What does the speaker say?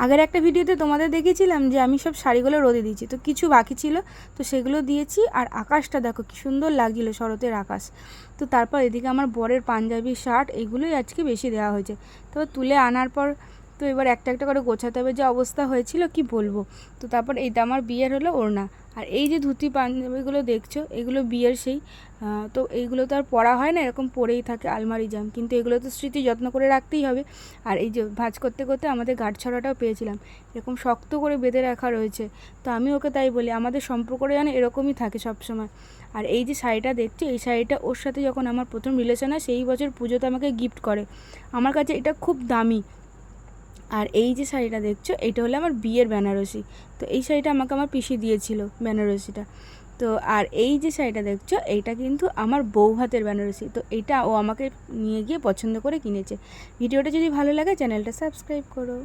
আগের একটা ভিডিওতে তোমাদের দেখেছিলাম যে আমি সব শাড়িগুলো রোদে দিয়েছি, তো কিছু বাকি ছিল, তো সেগুলো দিয়েছি। আর আকাশটা দেখো কি সুন্দর লাগছিল, শরতের আকাশ। তো তারপর এদিকে আমার বরের পাঞ্জাবি, শার্ট, এগুলোই আজকে বেশি দেওয়া হয়েছে। তো তুলে আনার পর তো এবার একটা একটা করে গোছাতে হবে, যে অবস্থা হয়েছিল কি বলবো। তো তারপর এইটা আমার বিয়ের হলো ওড়না। আর এই যে ধুতি পাঞ্জাবিগুলো দেখছো, এগুলো বিয়ের সেই, তো এইগুলো তো আর পরা হয় না, এরকম পরেই থাকে আলমারি জাম, কিন্তু এগুলো তো স্মৃতি যত্ন করে রাখতেই হবে। আর এই যে ভাঁজ করতে করতে আমাদের গাঁটছড়াটাও পেয়েছিলাম, এরকম শক্ত করে বেঁধে রাখা রয়েছে। তো আমি ওকে তাই বলি, আমাদের সম্পর্কটা যেন এরকমই থাকে সবসময়। আর এই যে শাড়িটা দেখছি, এই শাড়িটা ওর সাথে যখন আমার প্রথম রিলেশন হয় সেই বছর পুজোতে আমাকে গিফট করে। আমার কাছে এটা খুব দামি। আর এই যে শাড়িটা দেখছো, এটা হলো আমার বিয়ের বেনারসি। তো এই শাড়িটা আমাকে আমার পিসি দিয়েছিল, বেনারসিটা। তো আর এই যে শাড়িটা দেখছো, এইটা কিন্তু আমার বউ হাতের বেনারসি। তো এইটা ও আমাকে নিয়ে গিয়ে পছন্দ করে কিনেছে। ভিডিওটা যদি ভালো লাগে চ্যানেলটা সাবস্ক্রাইব করো।